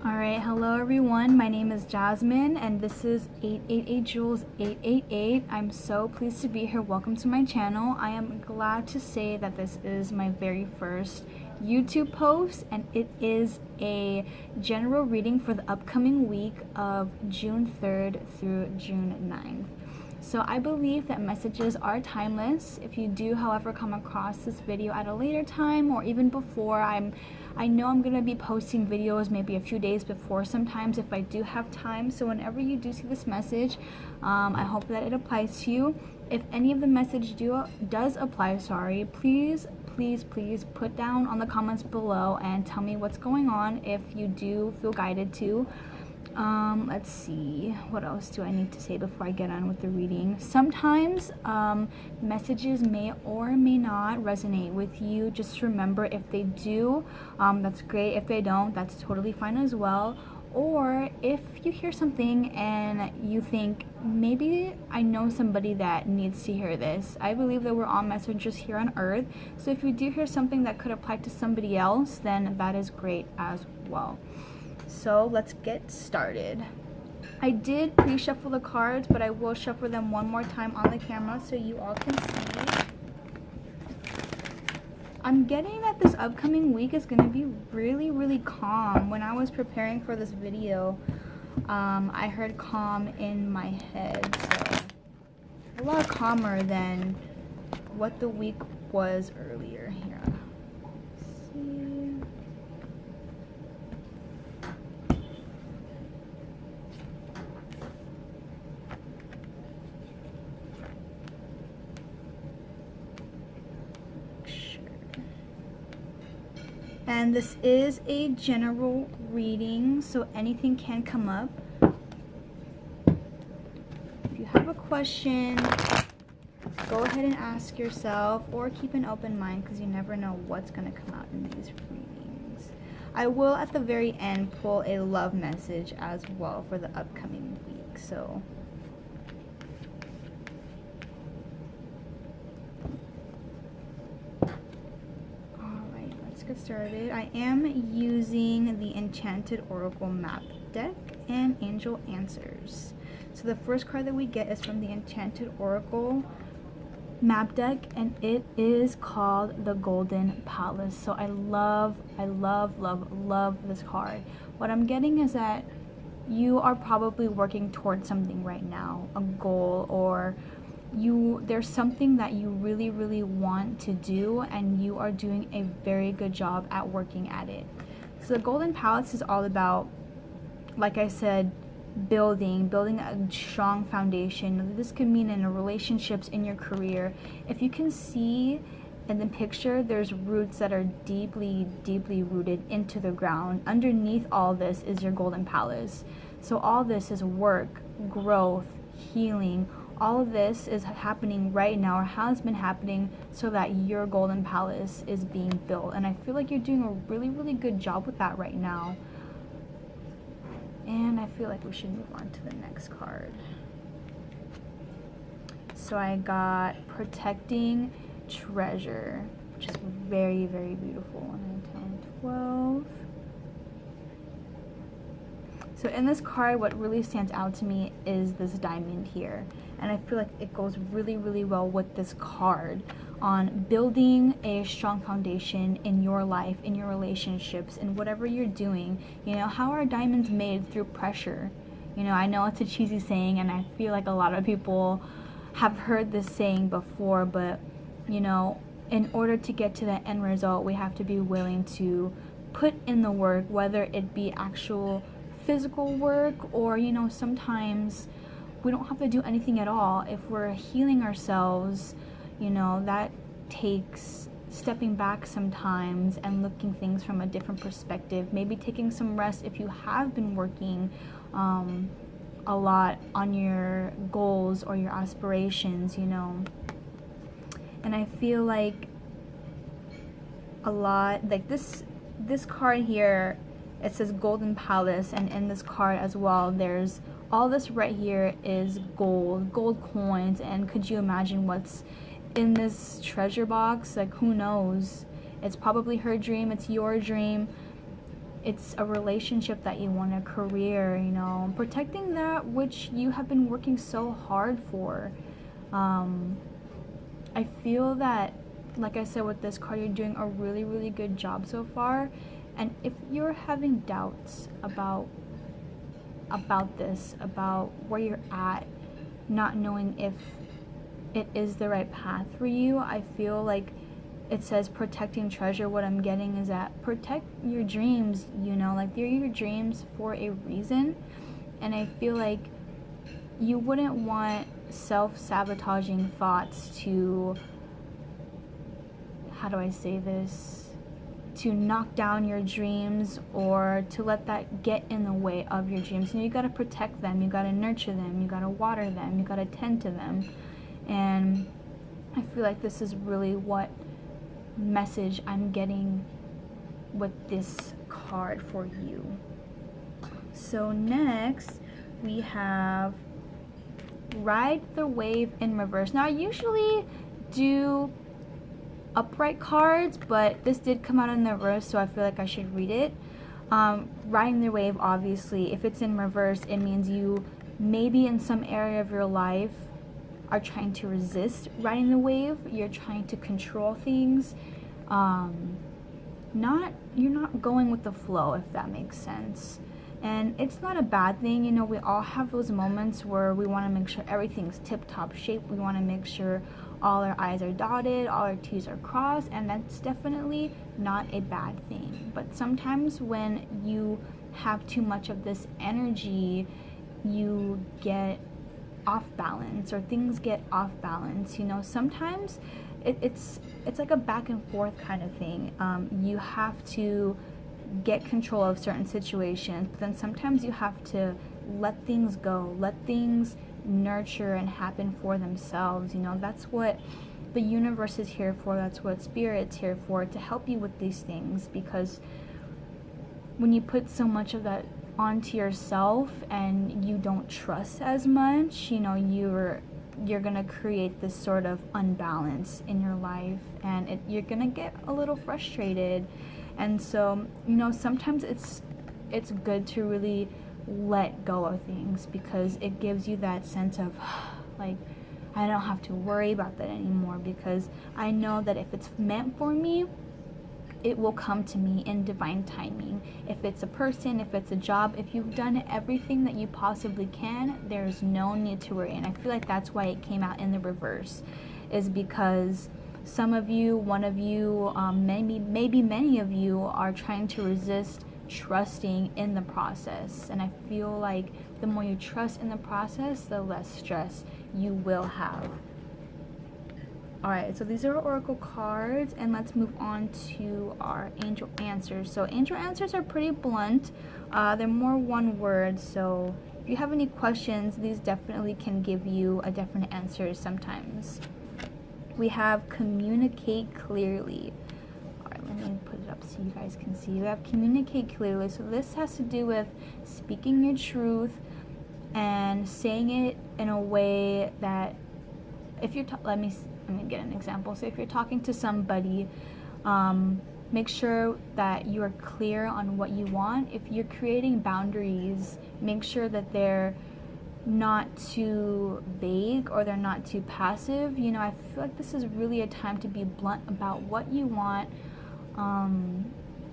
Alright, hello everyone. My name is Jazmin and this is 888 Jules 888. I'm so pleased to be here. Welcome to my channel. I am glad to say that this is my very first YouTube post and it is a general reading for the upcoming week of June 3rd through June 9th. So I believe that messages are timeless. If you do, however, come across this video at a later time or even before, I know I'm going to be posting videos maybe a few days before sometimes if I do have time. So whenever you do see this message, I hope that it applies to you. If any of the message does apply, please put down on the comments below and tell me what's going on if you do feel guided to. Let's see, what else do I need to say before I get on with the reading? Sometimes messages may or may not resonate with you. Just remember, if they do, that's great. If they don't, that's totally fine as well. Or if you hear something and you think, maybe I know somebody that needs to hear this. I believe that we're all messengers here on earth. So if you do hear something that could apply to somebody else, then that is great as well. So let's get started. I did pre-shuffle the cards, but I will shuffle them one more time on the camera so you all can see. I'm getting that this upcoming week is going to be really calm. When I was preparing for this video, I heard calm in my head, so a lot calmer than what the week was earlier. Here, let's see. And this is a general reading, so anything can come up. If you have a question, go ahead and ask yourself, or keep an open mind because you never know what's going to come out in these readings. I will at the very end pull a love message as well for the upcoming week. So get started. I am using the Enchanted Oracle Map deck and Angel Answers. So the first card that we get is from the Enchanted Oracle Map deck, and it is called the Golden Palace. So I love this card. What I'm getting is that you are probably working towards something right now, a goal, or there's something that you really want to do, and you are doing a very good job at working at it. So the Golden Palace is all about, like I said, building a strong foundation. This could mean in relationships, in your career. If you can see in the picture, there's roots that are deeply rooted into the ground. Underneath all this is your Golden Palace. So all this is work, growth, healing. All of this is happening right now, or has been happening, so that your Golden Palace is being built. And I feel like you're doing a really good job with that right now. And I feel like we should move on to the next card. So I got Protecting Treasure, which is very beautiful. 9, 10, 12. So in this card, what really stands out to me is this diamond here. And I feel like it goes really well with this card on building a strong foundation in your life, in your relationships, in whatever you're doing. You know, how are diamonds made? Through pressure. You know, I know it's a cheesy saying, and I feel like a lot of people have heard this saying before, but, you know, in order to get to the end result, we have to be willing to put in the work, whether it be actual physical work, or, you know, sometimes we don't have to do anything at all. If we're healing ourselves, you know, that takes stepping back sometimes and looking things from a different perspective. Maybe taking some rest if you have been working a lot on your goals or your aspirations, you know. And I feel like a lot, like this card here, it says Golden Palace, and in this card as well, there's all this right here is gold coins. And could you imagine what's in this treasure box? Like, who knows? It's probably her dream, it's your dream. it's a relationship that you want, a career, you know, protecting that which you have been working so hard for. I feel that, like I said with this card, you're doing a really, really good job so far. And if you're having doubts about this, about where you're at, not knowing if it is the right path for you, I feel like it says protecting treasure. What I'm getting is that protect your dreams, you know, like they're your dreams for a reason. And I feel like you wouldn't want self-sabotaging thoughts to, how do I say this, to knock down your dreams, or to let that get in the way of your dreams. And you got to protect them, you got to nurture them, you got to water them, you got to tend to them. And I feel like this is really what message I'm getting with this card for you. So next we have Ride the Wave in reverse. Now I usually do upright cards, but this did come out in the reverse, so I feel like I should read it. Riding the wave, obviously, if it's in reverse, it means you maybe in some area of your life are trying to resist riding the wave. You're trying to control things. You're not going with the flow, if that makes sense. And it's not a bad thing, you know, we all have those moments where we want to make sure everything's tip-top shape. We want to make sure all our I's are dotted, all our T's are crossed, and that's definitely not a bad thing. But sometimes when you have too much of this energy, you get off balance, or things get off balance, you know. Sometimes it's like a back and forth kind of thing. You have to get control of certain situations, but then sometimes you have to let things go, let things nurture and happen for themselves, you know. That's what the universe is here for, that's what spirit's here for, to help you with these things. Because when you put so much of that onto yourself and you don't trust as much, you know, you're gonna create this sort of unbalance in your life, and you're gonna get a little frustrated. And so, you know, sometimes it's good to really let go of things, because it gives you that sense of like, I don't have to worry about that anymore, because I know that if it's meant for me, it will come to me in divine timing. If it's a person, if it's a job, if you've done everything that you possibly can, there's no need to worry. And I feel like that's why it came out in the reverse, is because some of you, one of you, maybe many of you are trying to resist trusting in the process. And I feel like the more you trust in the process, the less stress you will have. Alright, so these are our oracle cards, and let's move on to our angel answers. So angel answers are pretty blunt. They're more one word, so if you have any questions, these definitely can give you a definite answer sometimes. We have communicate clearly. Alright, let me put it up so you guys can see. We have communicate clearly. So this has to do with speaking your truth and saying it in a way that, if you're let me get an example. So if you're talking to somebody, make sure that you are clear on what you want. If you're creating boundaries, make sure that they're not too vague or they're not too passive. You know, I feel like this is really a time to be blunt about what you want,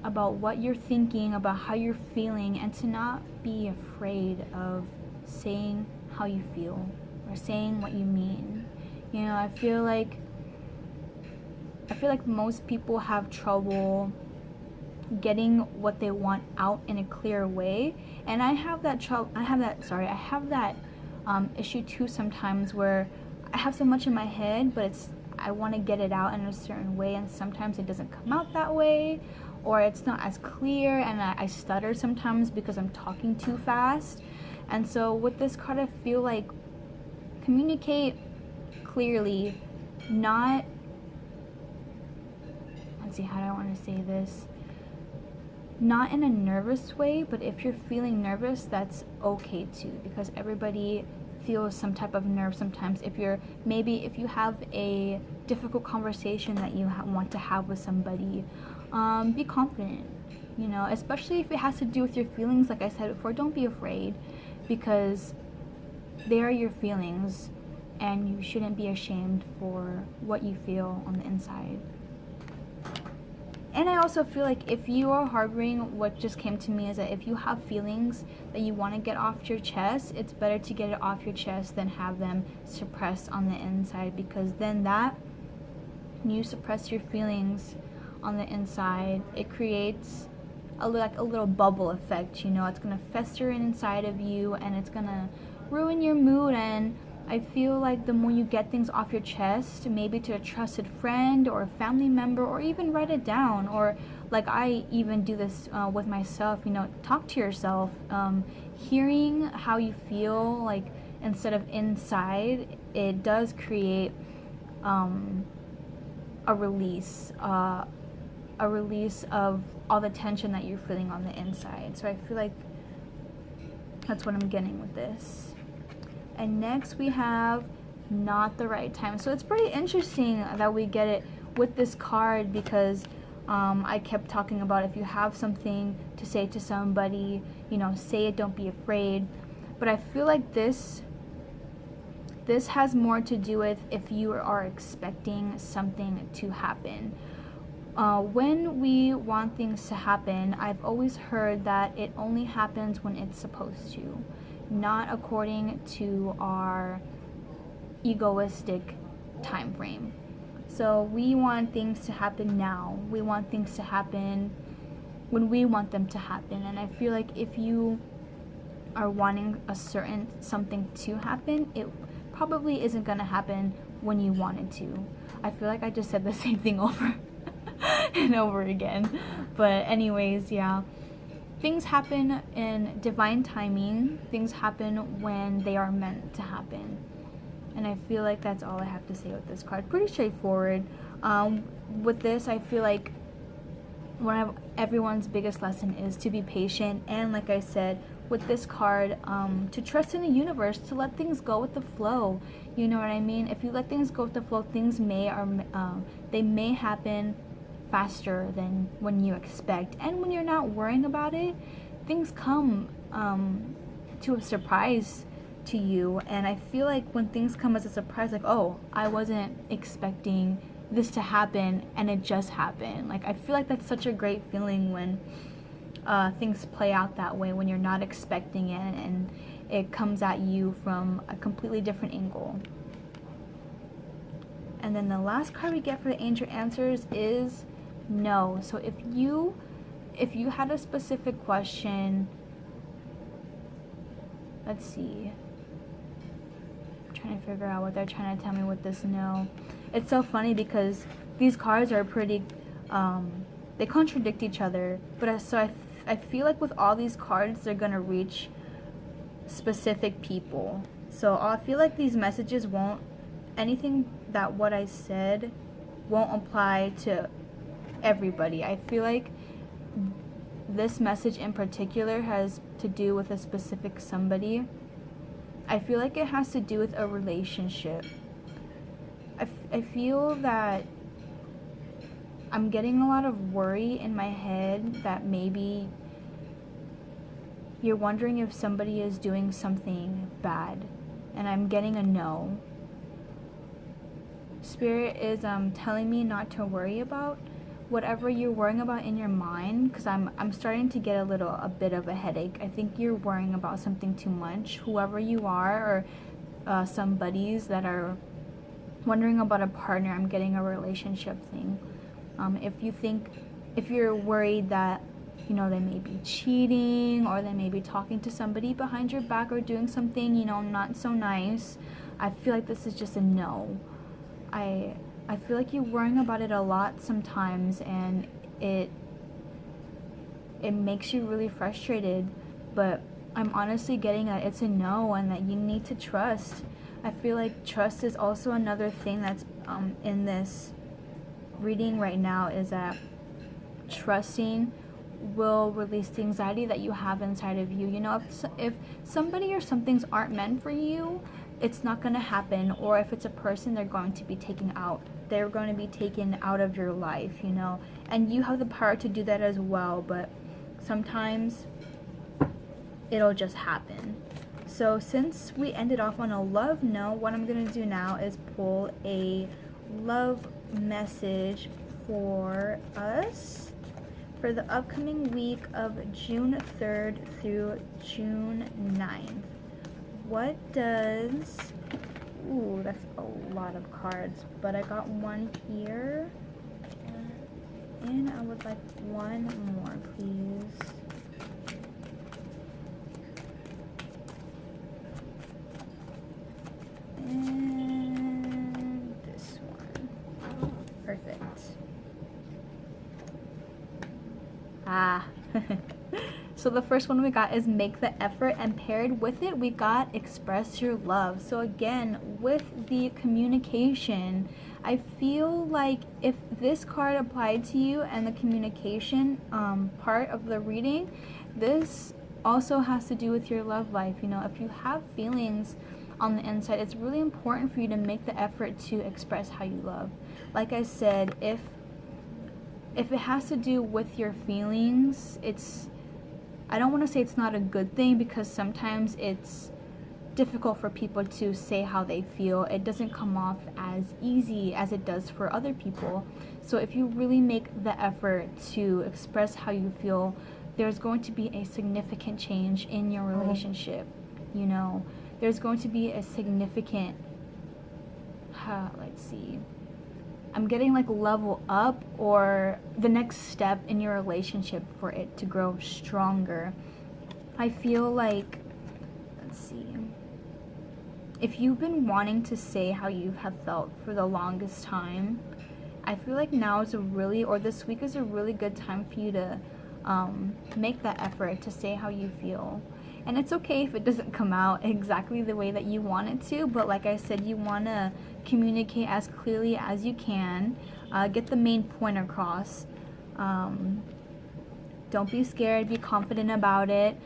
about what you're thinking, about how you're feeling, and to not be afraid of saying how you feel or saying what you mean. You know, I feel like most people have trouble getting what they want out in a clear way, and I have that issue too sometimes, where I have so much in my head, but I want to get it out in a certain way, and sometimes it doesn't come out that way, or it's not as clear, and I stutter sometimes because I'm talking too fast. And so with this card, I feel like communicate clearly, not, let's see, how do I want to say this, not in a nervous way, but if you're feeling nervous, that's okay too, because everybody feels some type of nerve sometimes. If you have a difficult conversation that you want to have with somebody, be confident, you know, especially if it has to do with your feelings. Like I said before, don't be afraid, because they are your feelings and you shouldn't be ashamed for what you feel on the inside. And I also feel like if you are harboring, what just came to me is that if you have feelings that you want to get off your chest, it's better to get it off your chest than have them suppressed on the inside, because then when you suppress your feelings on the inside, it creates like a little bubble effect, you know. It's going to fester inside of you and it's going to ruin your mood. And I feel like the more you get things off your chest, maybe to a trusted friend or a family member, or even write it down, or like I even do this with myself, you know, talk to yourself, hearing how you feel, like instead of inside, it does create a release of all the tension that you're feeling on the inside. So I feel like that's what I'm getting with this. And next we have not the right time. So it's pretty interesting that we get it with this card, because I kept talking about if you have something to say to somebody, you know, say it, don't be afraid. But I feel like this has more to do with if you are expecting something to happen. When we want things to happen, I've always heard that it only happens when it's supposed to, not according to our egoistic time frame. So we want things to happen now. We want things to happen when we want them to happen. And I feel like if you are wanting a certain something to happen, it probably isn't going to happen when you want it to. I feel like I just said the same thing over and over again. But anyways, yeah. Things happen in divine timing. Things happen when they are meant to happen. And I feel like that's all I have to say with this card. Pretty straightforward. With this, I feel like one of everyone's biggest lesson is to be patient. And like I said, with this card, to trust in the universe, to let things go with the flow. You know what I mean? If you let things go with the flow, things may happen faster than when you expect. And when you're not worrying about it, things come to a surprise to you. And I feel like when things come as a surprise, like, oh, I wasn't expecting this to happen and it just happened. Like, I feel like that's such a great feeling when things play out that way, when you're not expecting it and it comes at you from a completely different angle. And then the last card we get for the angel answers is no. So if you had a specific question, let's see, I'm trying to figure out what they're trying to tell me with this no. It's so funny because these cards are pretty they contradict each other, but I feel like with all these cards they're gonna reach specific people. So I feel like these messages won't, anything that what I said won't apply to everybody. I feel like this message in particular has to do with a specific somebody. I feel like it has to do with a relationship. I feel that I'm getting a lot of worry in my head that maybe you're wondering if somebody is doing something bad, and I'm getting a no. Spirit is telling me not to worry about whatever you're worrying about in your mind, because I'm starting to get a bit of a headache. I think you're worrying about something too much, whoever you are, or some buddies that are wondering about a partner. I'm getting a relationship thing. If you're worried that, you know, they may be cheating, or they may be talking to somebody behind your back, or doing something, you know, not so nice, I feel like this is just a no. I feel like you're worrying about it a lot sometimes, and it makes you really frustrated, but I'm honestly getting that it's a no, and that you need to trust. I feel like trust is also another thing that's in this reading right now, is that trusting will release the anxiety that you have inside of you. You know, if somebody or some things aren't meant for you, it's not going to happen. Or if it's a person, they're going to be taken out of your life, you know, and you have the power to do that as well. But sometimes it'll just happen. So since we ended off on a love note, what I'm going to do now is pull a love message for us for the upcoming week of June 3rd through June 9th. What does... Ooh, that's a lot of cards, but I got one here. And I would like one more, please. And this one. Perfect. So the first one we got is make the effort, and paired with it we got express your love. So again, with the communication, I feel like if this card applied to you and the communication part of the reading, this also has to do with your love life. You know, if you have feelings on the inside, it's really important for you to make the effort to express how you love. Like I said, if it has to do with your feelings, I don't want to say it's not a good thing, because sometimes it's difficult for people to say how they feel. It doesn't come off as easy as it does for other people. So if you really make the effort to express how you feel, there's going to be a significant change in your relationship. You know, there's going to be a significant, let's see, I'm getting like level up, or the next step in your relationship for it to grow stronger. I feel like, let's see, if you've been wanting to say how you have felt for the longest time, I feel like now is this week is a really good time for you to make that effort to say how you feel. And it's okay if it doesn't come out exactly the way that you want it to, but like I said, you want to communicate as clearly as you can, get the main point across. Don't be scared, be confident about it.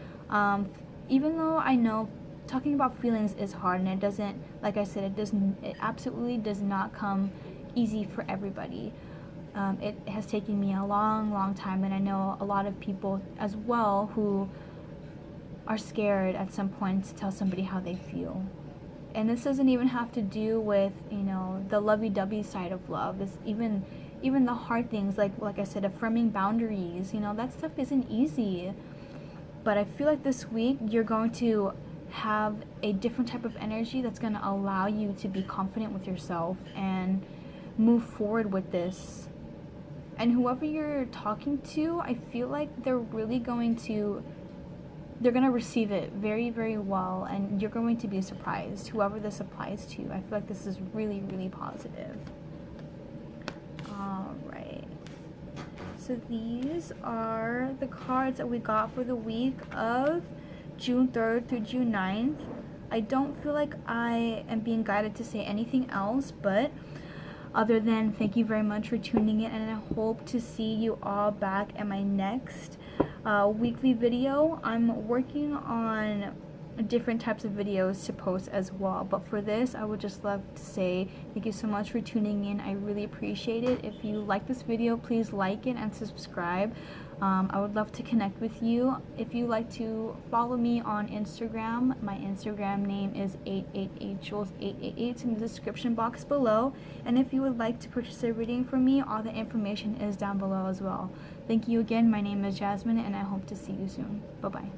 Even though I know talking about feelings is hard, and it doesn't, like I said, it absolutely does not come easy for everybody. It has taken me a long time, and I know a lot of people as well who are scared at some point to tell somebody how they feel. And this doesn't even have to do with, you know, the lovey-dovey side of love. This even the hard things, like I said, affirming boundaries, you know, that stuff isn't easy. But I feel like this week you're going to have a different type of energy that's going to allow you to be confident with yourself and move forward with this. And whoever you're talking to, I feel like they're going to receive it very well, and you're going to be surprised, whoever this applies to. I feel like this is really positive. Alright, so these are the cards that we got for the week of June 3rd through June 9th. I don't feel like I am being guided to say anything else, but other than thank you very much for tuning in, and I hope to see you all back at my next weekly video. I'm working on different types of videos to post as well, but for this I would just love to say thank you so much for tuning in. I really appreciate it. If you like this video, please like it and subscribe. I would love to connect with you. If you like to follow me on Instagram, my Instagram name is 888jules888. It's in the description box below. And if you would like to purchase a reading from me, all the information is down below as well. Thank you again. My name is Jazmin, and I hope to see you soon. Bye-bye.